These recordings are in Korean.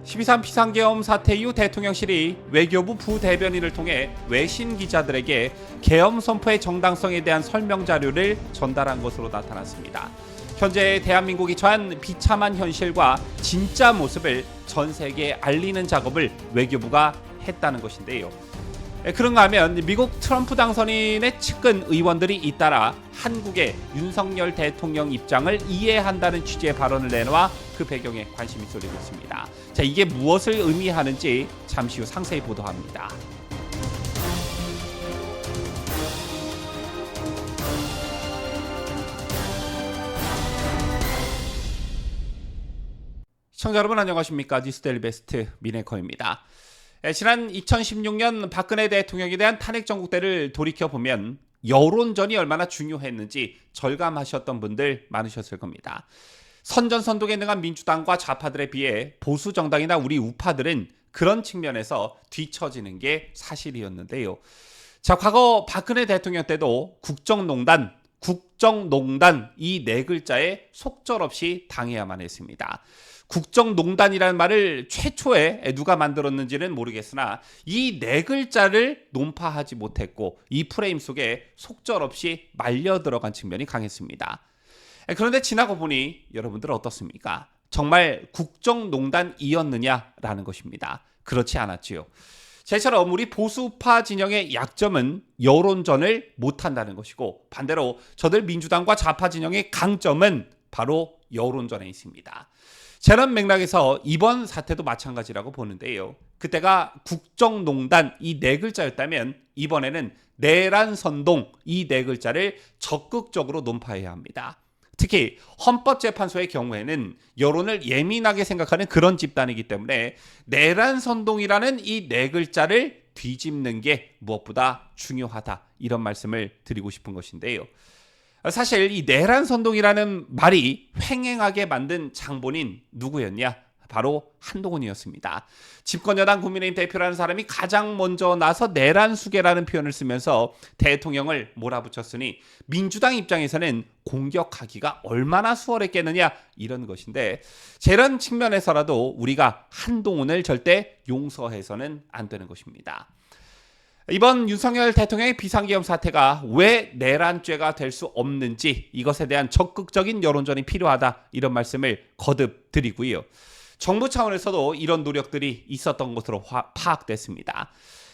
12.3 비상계엄 사태 이후 대통령실이 외교부 부대변인을 통해 외신 기자들에게 계엄 선포의 정당성에 대한 설명 자료를 전달한 것으로 나타났습니다. 현재 대한민국이 처한 비참한 현실과 진짜 모습을 전 세계에 알리는 작업을 외교부가 했다는 것인데요. 그런가 하면 미국 트럼프 당선인의 측근 의원들이 잇따라 한국의 윤석열 대통령 입장을 이해한다는 취지의 발언을 내놓아 그 배경에 관심이 쏠리고 있습니다. 자, 이게 무엇을 의미하는지 잠시 후 상세히 보도합니다. 시청자 여러분 안녕하십니까? 뉴스데일리 베스트 민해커입니다. 지난 2016년 박근혜 대통령에 대한 탄핵 정국 때를 돌이켜보면 여론전이 얼마나 중요했는지 절감하셨던 분들 많으셨을 겁니다. 선전선동에 능한 민주당과 좌파들에 비해 보수 정당이나 우리 우파들은 그런 측면에서 뒤처지는 게 사실이었는데요. 자, 과거 박근혜 대통령 때도 국정농단 이 네 글자에 속절없이 당해야만 했습니다. 국정농단이라는 말을 최초에 누가 만들었는지는 모르겠으나 이 네 글자를 논파하지 못했고 이 프레임 속에 속절없이 말려 들어간 측면이 강했습니다. 그런데 지나고 보니 여러분들 어떻습니까? 정말 국정농단이었느냐라는 것입니다. 그렇지 않았지요. 제처럼 우리 보수파 진영의 약점은 여론전을 못한다는 것이고 반대로 저들 민주당과 좌파 진영의 강점은 바로 여론전에 있습니다. 저런 맥락에서 이번 사태도 마찬가지라고 보는데요. 그때가 국정농단 이 네 글자였다면 이번에는 내란선동 이 네 글자를 적극적으로 논파해야 합니다. 특히 헌법재판소의 경우에는 여론을 예민하게 생각하는 그런 집단이기 때문에 내란선동이라는 이 네 글자를 뒤집는 게 무엇보다 중요하다 이런 말씀을 드리고 싶은 것인데요. 사실 이 내란선동이라는 말이 횡행하게 만든 장본인 누구였냐? 바로 한동훈이었습니다. 집권여당 국민의힘 대표라는 사람이 가장 먼저 나서 내란수계라는 표현을 쓰면서 대통령을 몰아붙였으니 민주당 입장에서는 공격하기가 얼마나 수월했겠느냐 이런 것인데 저런 측면에서라도 우리가 한동훈을 절대 용서해서는 안 되는 것입니다. 이번 윤석열 대통령의 비상계엄 사태가 왜 내란죄가 될 수 없는지 이것에 대한 적극적인 여론전이 필요하다 이런 말씀을 거듭 드리고요. 정부 차원에서도 이런 노력들이 있었던 것으로 파악됐습니다.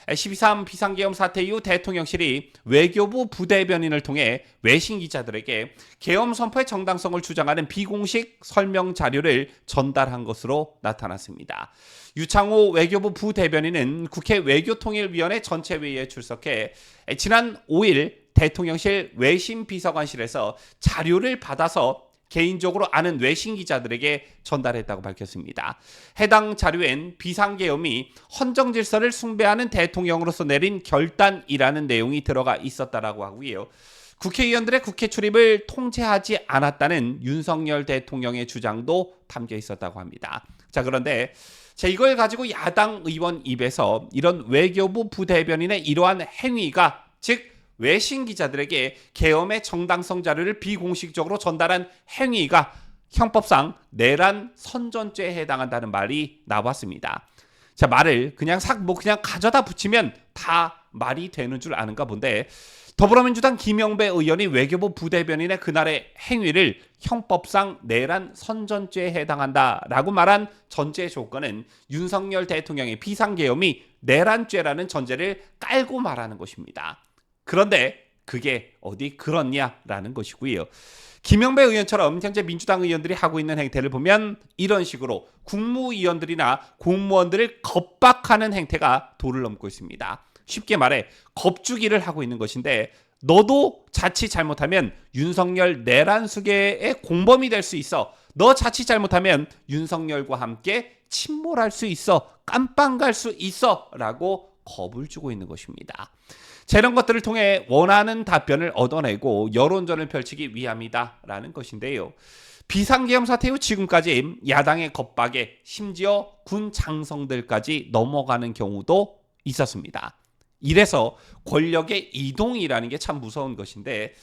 12.3 비상계엄 사태 이후 대통령실이 외교부 부대변인을 통해 외신 기자들에게 계엄 선포의 정당성을 주장하는 비공식 설명 자료를 전달한 것으로 나타났습니다. 유창호 외교부 부대변인은 국회 외교통일위원회 전체회의에 출석해 지난 5일 대통령실 외신비서관실에서 자료를 받아서 개인적으로 아는 외신 기자들에게 전달했다고 밝혔습니다. 해당 자료엔 비상계엄이 헌정질서를 숭배하는 대통령으로서 내린 결단이라는 내용이 들어가 있었다라고 하고요. 국회의원들의 국회 출입을 통제하지 않았다는 윤석열 대통령의 주장도 담겨 있었다고 합니다. 자, 그런데 이걸 가지고 야당 의원 입에서 이런 외교부 부대변인의 이러한 행위가 즉 외신 기자들에게 계엄의 정당성 자료를 비공식적으로 전달한 행위가 형법상 내란 선전죄에 해당한다는 말이 나왔습니다. 자, 말을 그냥 그냥 가져다 붙이면 다 말이 되는 줄 아는가 본데 더불어민주당 김영배 의원이 외교부 부대변인의 그날의 행위를 형법상 내란 선전죄에 해당한다라고 말한 전제 조건은 윤석열 대통령의 비상계엄이 내란죄라는 전제를 깔고 말하는 것입니다. 그런데 그게 어디 그렇냐라는 것이고요. 김영배 의원처럼 현재 민주당 의원들이 하고 있는 행태를 보면 이런 식으로 국무위원들이나 공무원들을 겁박하는 행태가 도를 넘고 있습니다. 쉽게 말해 겁주기를 하고 있는 것인데 너도 자칫 잘못하면 윤석열 내란 수계의 공범이 될 수 있어. 너 자칫 잘못하면 윤석열과 함께 침몰할 수 있어. 깜빵 갈 수 있어. 라고 겁을 주고 있는 것입니다. 이런 것들을 통해 원하는 답변을 얻어내고 여론전을 펼치기 위함이다라는 것인데요. 비상계엄 사태 후 지금까지 야당의 겁박에 심지어 군 장성들까지 넘어가는 경우도 있었습니다. 이래서 권력의 이동이라는 게 참 무서운 것인데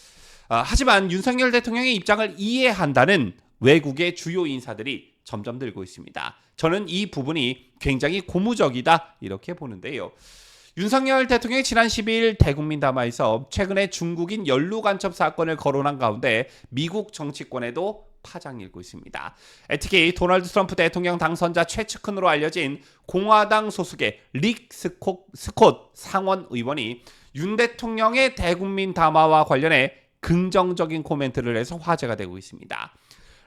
하지만 윤석열 대통령의 입장을 이해한다는 외국의 주요 인사들이 점점 늘고 있습니다. 저는 이 부분이 굉장히 고무적이다 이렇게 보는데요. 윤석열 대통령이 지난 12일 대국민 담화에서 최근에 중국인 연루 간첩 사건을 거론한 가운데 미국 정치권에도 파장이 일고 있습니다. 특히 도널드 트럼프 대통령 당선자 최측근으로 알려진 공화당 소속의 릭 스콧 상원 의원이 윤 대통령의 대국민 담화와 관련해 긍정적인 코멘트를 해서 화제가 되고 있습니다.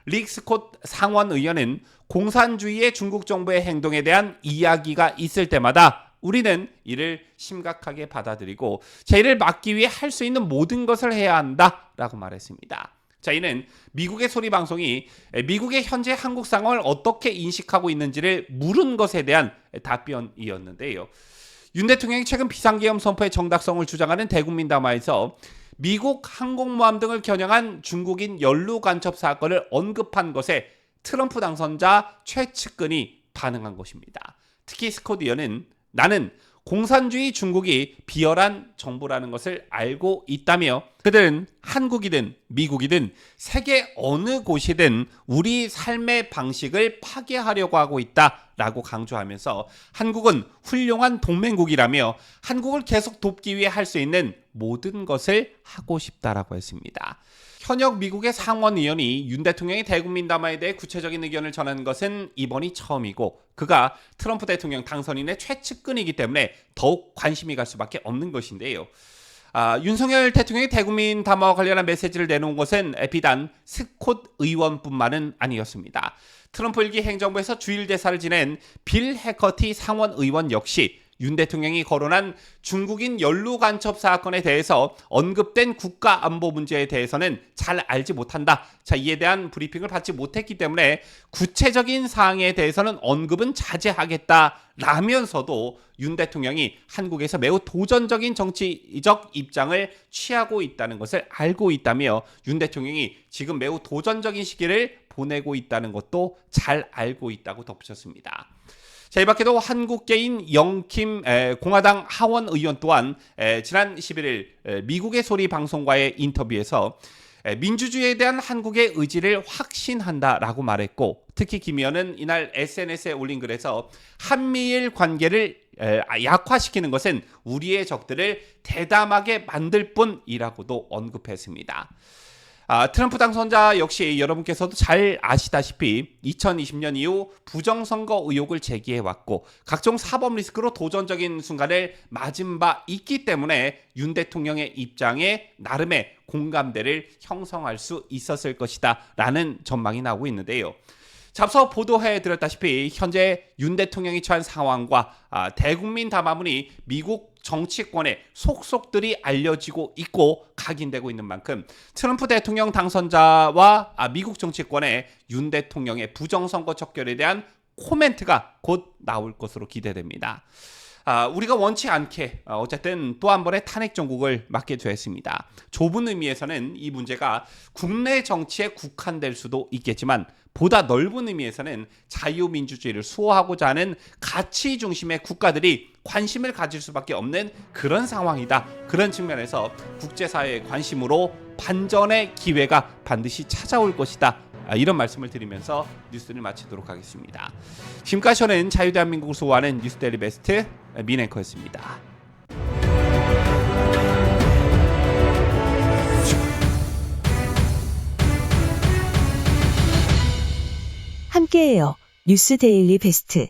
릭 스콧 상원 의원은 공산주의의 중국 정부의 행동에 대한 이야기가 있을 때마다 우리는 이를 심각하게 받아들이고 이를 막기 위해 할 수 있는 모든 것을 해야 한다라고 말했습니다. 자, 이는 미국의 소리 방송이 미국의 현재 한국 상황을 어떻게 인식하고 있는지를 물은 것에 대한 답변이었는데요. 윤 대통령이 최근 비상계엄 선포의 정당성을 주장하는 대국민 담화에서 미국 항공모함 등을 겨냥한 중국인 연루 간첩 사건을 언급한 것에 트럼프 당선자 최측근이 반응한 것입니다. 특히 스콧 의원은 나는 공산주의 중국이 비열한 정부라는 것을 알고 있다며 그들은 한국이든 미국이든 세계 어느 곳이든 우리 삶의 방식을 파괴하려고 하고 있다라고 강조하면서 한국은 훌륭한 동맹국이라며 한국을 계속 돕기 위해 할 수 있는 모든 것을 하고 싶다라고 했습니다. 현역 미국의 상원 의원이 윤 대통령의 대국민 담화에 대해 구체적인 의견을 전한 것은 이번이 처음이고 그가 트럼프 대통령 당선인의 최측근이기 때문에 더욱 관심이 갈 수밖에 없는 것인데요. 윤석열 대통령의 대국민 담화와 관련한 메시지를 내놓은 것은 비단 스콧 의원뿐만은 아니었습니다. 트럼프 일기 행정부에서 주일 대사를 지낸 빌 해커티 상원 의원 역시 윤 대통령이 거론한 중국인 연루 간첩 사건에 대해서 언급된 국가 안보 문제에 대해서는 잘 알지 못한다. 자, 이에 대한 브리핑을 받지 못했기 때문에 구체적인 사항에 대해서는 언급은 자제하겠다라면서도 윤 대통령이 한국에서 매우 도전적인 정치적 입장을 취하고 있다는 것을 알고 있다며 윤 대통령이 지금 매우 도전적인 시기를 보내고 있다는 것도 잘 알고 있다고 덧붙였습니다. 자, 이 밖에도 한국계인 영킴 공화당 하원 의원 또한 지난 11일 미국의 소리 방송과의 인터뷰에서 민주주의에 대한 한국의 의지를 확신한다라고 말했고 특히 김 의원은 이날 SNS에 올린 글에서 한미일 관계를 약화시키는 것은 우리의 적들을 대담하게 만들 뿐이라고도 언급했습니다. 트럼프 당선자 역시 여러분께서도 잘 아시다시피 2020년 이후 부정선거 의혹을 제기해왔고 각종 사법 리스크로 도전적인 순간을 맞은 바 있기 때문에 윤 대통령의 입장에 나름의 공감대를 형성할 수 있었을 것이다 라는 전망이 나오고 있는데요. 앞서 보도해드렸다시피 현재 윤 대통령이 처한 상황과 대국민 담화문이 미국 정치권의 속속들이 알려지고 있고 각인되고 있는 만큼 트럼프 대통령 당선자와 미국 정치권의 윤 대통령의 부정선거 척결에 대한 코멘트가 곧 나올 것으로 기대됩니다. 우리가 원치 않게 어쨌든 또 한 번의 탄핵 정국을 맞게 되었습니다. 좁은 의미에서는 이 문제가 국내 정치에 국한될 수도 있겠지만 보다 넓은 의미에서는 자유민주주의를 수호하고자 하는 가치 중심의 국가들이 관심을 가질 수밖에 없는 그런 상황이다. 그런 측면에서 국제사회의 관심으로 반전의 기회가 반드시 찾아올 것이다. 이런 말씀을 드리면서 뉴스를 마치도록 하겠습니다. 지금까지 저는 자유대한민국을 수호하는 뉴스데일리 베스트 민앵커였습니다. 함께해요. 뉴스데일리 베스트.